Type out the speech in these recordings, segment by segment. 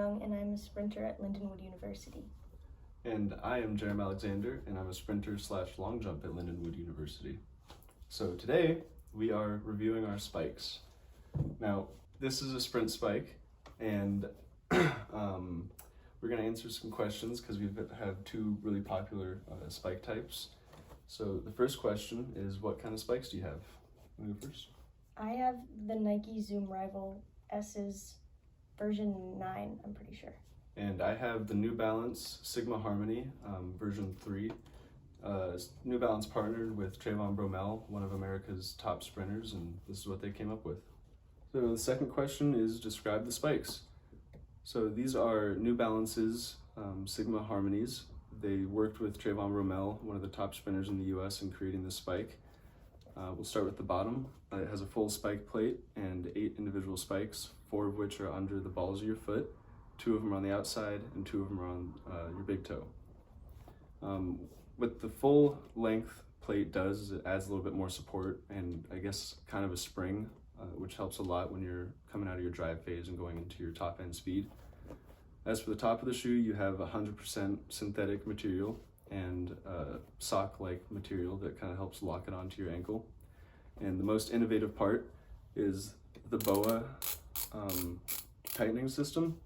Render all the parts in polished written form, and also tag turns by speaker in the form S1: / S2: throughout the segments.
S1: Young, and I'm a sprinter at Lindenwood University.
S2: And I am Jarom Alexander, and I'm a sprinter / long jump at Lindenwood University. So today we are reviewing our spikes. Now, this is a sprint spike, and we're going to answer some questions because we have two really popular spike types. So the first question is, what kind of spikes do you have? Want to go first?
S1: I have the Nike Zoom Rival S's version 9, I'm pretty sure.
S2: And I have the New Balance Sigma Harmony version 3. New Balance partnered with Jarom one of America's top sprinters, and this is what they came up with. So the second question is, describe the spikes. So these are New Balance's Sigma Harmonies. They worked with Jarom, one of the top sprinters in the US, in creating this spike. We'll start with the bottom. It has a full spike plate and 8 individual spikes, 4 of which are under the balls of your foot, 2 of them are on the outside, and 2 of them are on your big toe. What the full length plate does is it adds a little bit more support and I guess kind of a spring, which helps a lot when you're coming out of your drive phase and going into your top end speed. As for the top of the shoe, you have 100% synthetic material and sock-like material that kind of helps lock it onto your ankle. And the most innovative part is the Boa Tightening System.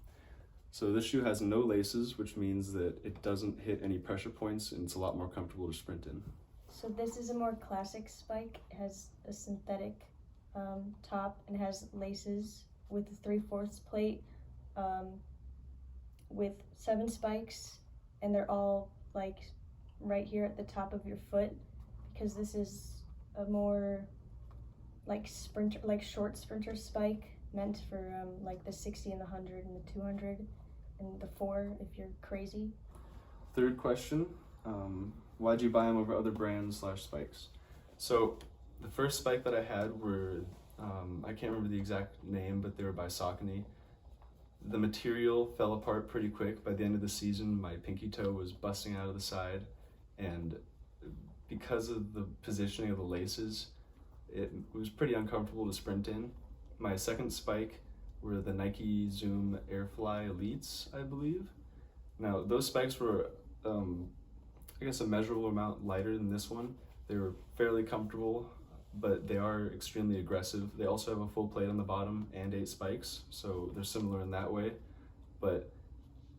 S2: So this shoe has no laces, which means that it doesn't hit any pressure points and it's a lot more comfortable to sprint in.
S1: So this is a more classic spike. It has a synthetic top and has laces with a 3/4 plate with 7 spikes, and they're all like right here at the top of your foot, because this is a more like sprinter, like short sprinter spike meant for like the 60 and the 100 and the 200 and the 4 if you're crazy.
S2: Third question, why'd you buy them over other brands / spikes? So the first spike that I had were, I can't remember the exact name, but they were by Saucony. The material fell apart pretty quick. By the end of the season, my pinky toe was busting out of the side, and because of the positioning of the laces, it was pretty uncomfortable to sprint in. My second spike were the Nike Zoom Airfly Elites, I believe. Now, those spikes were, I guess, a measurable amount lighter than this one. They were fairly comfortable, but they are extremely aggressive. They also have a full plate on the bottom and 8 spikes, so they're similar in that way. But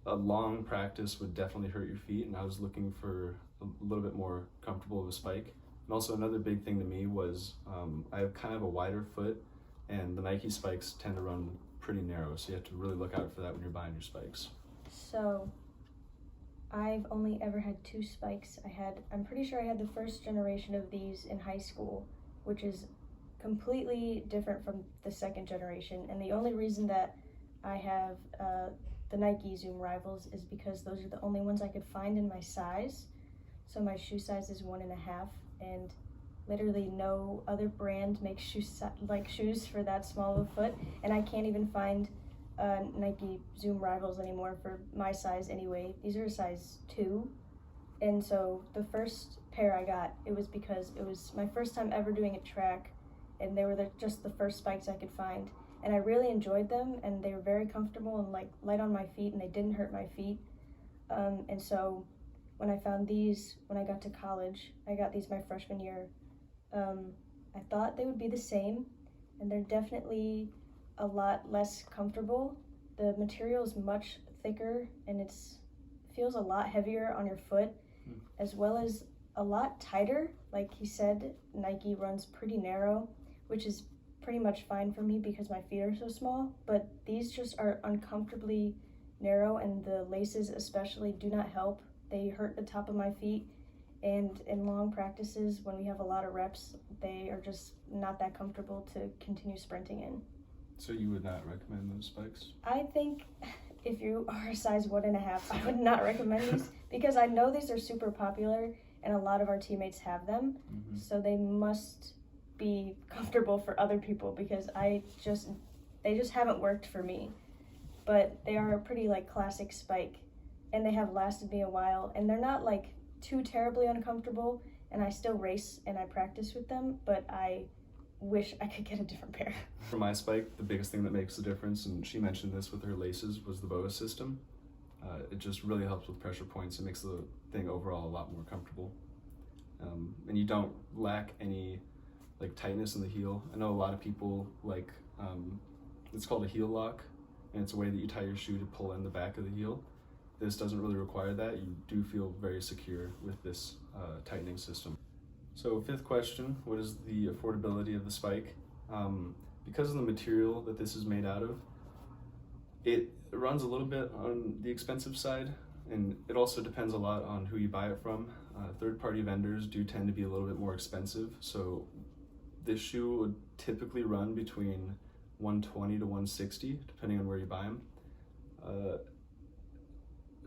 S2: a long practice would definitely hurt your feet, and I was looking for a little bit more comfortable of a spike. And also another big thing to me was I have kind of a wider foot, and the Nike spikes tend to run pretty narrow, so you have to really look out for that when you're buying your spikes.
S1: So I've only ever had 2 spikes. I'm pretty sure I had the first generation of these in high school, which is completely different from the second generation. And the only reason that I have the Nike Zoom Rivals is because those are the only ones I could find in my size. So my shoe size is 1.5, and literally no other brand makes shoes for that small of a foot. And I can't even find Nike Zoom Rivals anymore for my size anyway. These are a size 2. And so the first pair I got, it was because it was my first time ever doing a track, and they were just the first spikes I could find. And I really enjoyed them, and they were very comfortable and like light on my feet, and they didn't hurt my feet. And so when I found these, when I got to college, I got these my freshman year. I thought they would be the same, and they're definitely a lot less comfortable. The material is much thicker, and it feels a lot heavier on your foot, as well as a lot tighter. Like he said, Nike runs pretty narrow, which is pretty much fine for me because my feet are so small, but these just are uncomfortably narrow, and the laces especially do not help. They hurt the top of my feet, and in long practices, when we have a lot of reps, they are just not that comfortable to continue sprinting in.
S2: So you would not recommend those spikes?
S1: I think if you are a size 1.5, I would not recommend these, because I know these are super popular and a lot of our teammates have them. Mm-hmm. So they must be comfortable for other people, because they just haven't worked for me. But they are a pretty like classic spike, and they have lasted me a while, and they're not like too terribly uncomfortable, and I still race and I practice with them, but I wish I could get a different pair.
S2: For my spike, the biggest thing that makes the difference, and she mentioned this with her laces, was the Boa system. It just really helps with pressure points. It makes the thing overall a lot more comfortable. And you don't lack any like tightness in the heel. I know a lot of people like, it's called a heel lock, and it's a way that you tie your shoe to pull in the back of the heel. This doesn't really require that. You do feel very secure with this tightening system. So 5th question, what is the affordability of the spike? Because of the material that this is made out of, it runs a little bit on the expensive side, and it also depends a lot on who you buy it from. Third-party vendors do tend to be a little bit more expensive, so this shoe would typically run between $120 to $160, depending on where you buy them.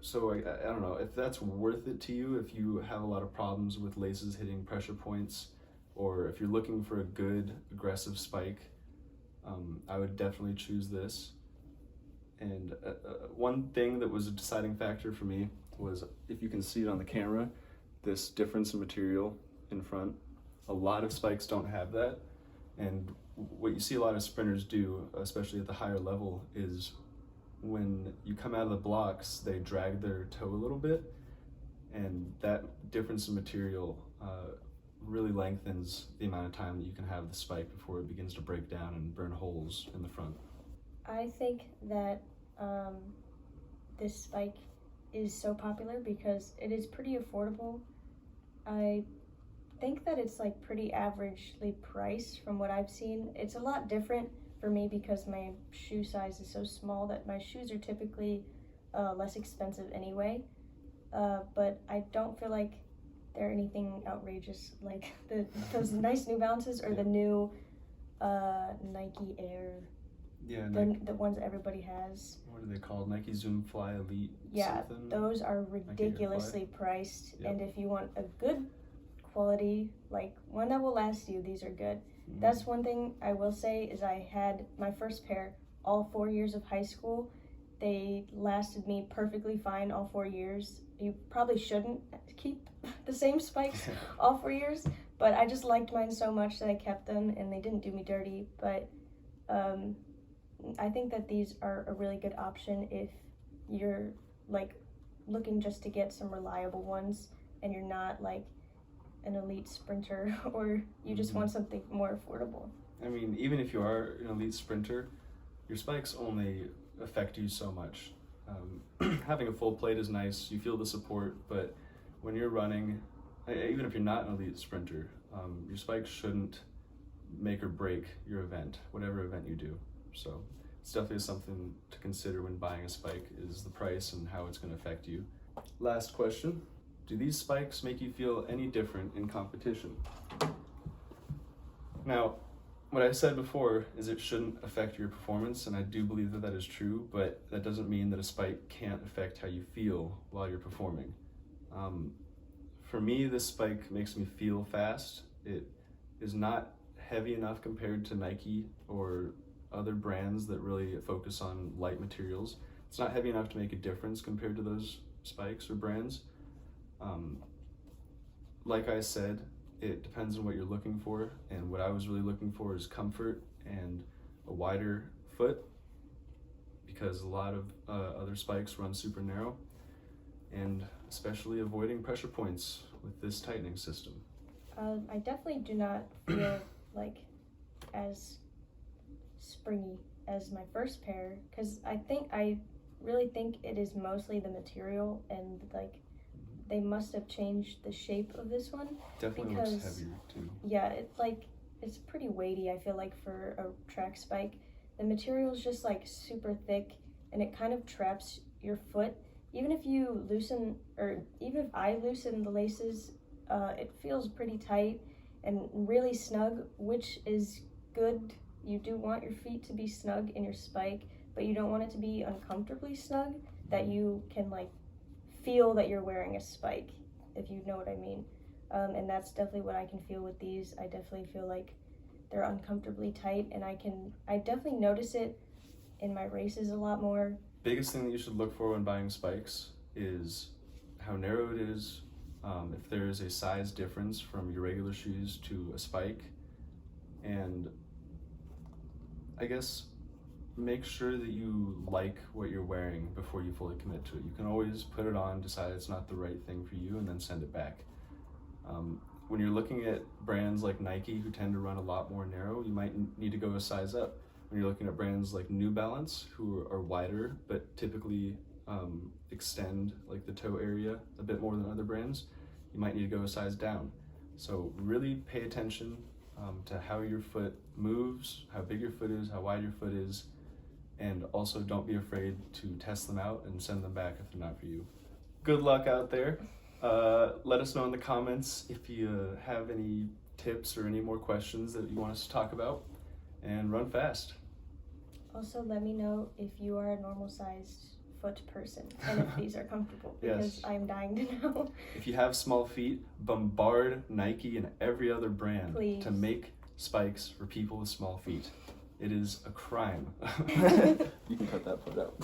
S2: So I don't know if that's worth it to you, if you have a lot of problems with laces hitting pressure points, or if you're looking for a good aggressive spike, I would definitely choose this. And one thing that was a deciding factor for me was, if you can see it on the camera, this difference in material in front. A lot of spikes don't have that, and what you see a lot of sprinters do, especially at the higher level, is when you come out of the blocks, they drag their toe a little bit, and that difference in material really lengthens the amount of time that you can have the spike before it begins to break down and burn holes in the front.
S1: I think that this spike is so popular because it is pretty affordable. I think that it's like pretty averagely priced from what I've seen. It's a lot different for me because my shoe size is so small that my shoes are typically less expensive anyway. But I don't feel like they're anything outrageous like those nice New Balances or the new Nike Air.
S2: Yeah,
S1: the ones that everybody has.
S2: What are they called? Nike Zoom Fly Elite
S1: Yeah,
S2: something?
S1: those are ridiculously priced. Yep. And if you want a good quality, like one that will last you, these are good. Mm-hmm. That's one thing I will say is I had my first pair all 4 years of high school. They lasted me perfectly fine all 4 years. You probably shouldn't keep the same spikes all 4 years, but I just liked mine so much that I kept them, and they didn't do me dirty. But I think that these are a really good option if you're like looking just to get some reliable ones and you're not like an elite sprinter or you just want something more affordable.
S2: I mean, even if you are an elite sprinter, your spikes only affect you so much. Having a full plate is nice, you feel the support, but when you're running, even if you're not an elite sprinter, your spikes shouldn't make or break your event, whatever event you do. So it's definitely something to consider when buying a spike, is the price and how it's going to affect you. Last question. Do these spikes make you feel any different in competition? Now, what I said before is it shouldn't affect your performance, and I do believe that that is true, but that doesn't mean that a spike can't affect how you feel while you're performing. For me, this spike makes me feel fast. It is not heavy enough compared to Nike or other brands that really focus on light materials. It's not heavy enough to make a difference compared to those spikes or brands. Like I said, it depends on what you're looking for, and what I was really looking for is comfort and a wider foot, because a lot of other spikes run super narrow, and especially avoiding pressure points with this tightening system.
S1: I definitely do not feel like as springy as my first pair, because I really think it is mostly the material, and like they must have changed the shape of this one.
S2: Definitely looks heavier too.
S1: Yeah, it's pretty weighty, I feel like, for a track spike. The material is just like super thick, and it kind of traps your foot. Even if you loosen, or even if I loosen the laces, it feels pretty tight and really snug, which is good. You do want your feet to be snug in your spike, but you don't want it to be uncomfortably snug, that you can like feel that you're wearing a spike, if you know what I mean. And that's definitely what I can feel with these. I definitely feel like they're uncomfortably tight, and I definitely notice it in my races a lot more.
S2: Biggest thing that you should look for when buying spikes is how narrow it is. If there is a size difference from your regular shoes to a spike, And I guess make sure that you like what you're wearing before you fully commit to it. You can always put it on, decide it's not the right thing for you, and then send it back. When you're looking at brands like Nike, who tend to run a lot more narrow, you might need to go a size up. When you're looking at brands like New Balance, who are wider but typically extend like the toe area a bit more than other brands, you might need to go a size down. So really pay attention to how your foot moves, how big your foot is, how wide your foot is, and also don't be afraid to test them out and send them back if they're not for you. Good luck out there. Let us know in the comments if you have any tips or any more questions that you want us to talk about, and run fast.
S1: Also, let me know if you are a normal sized foot person and if these are comfortable, because
S2: Yes.
S1: I'm dying to know.
S2: If you have small feet, bombard Nike and every other brand
S1: Please.
S2: to make spikes for people with small feet. It is a crime. You can cut that part out.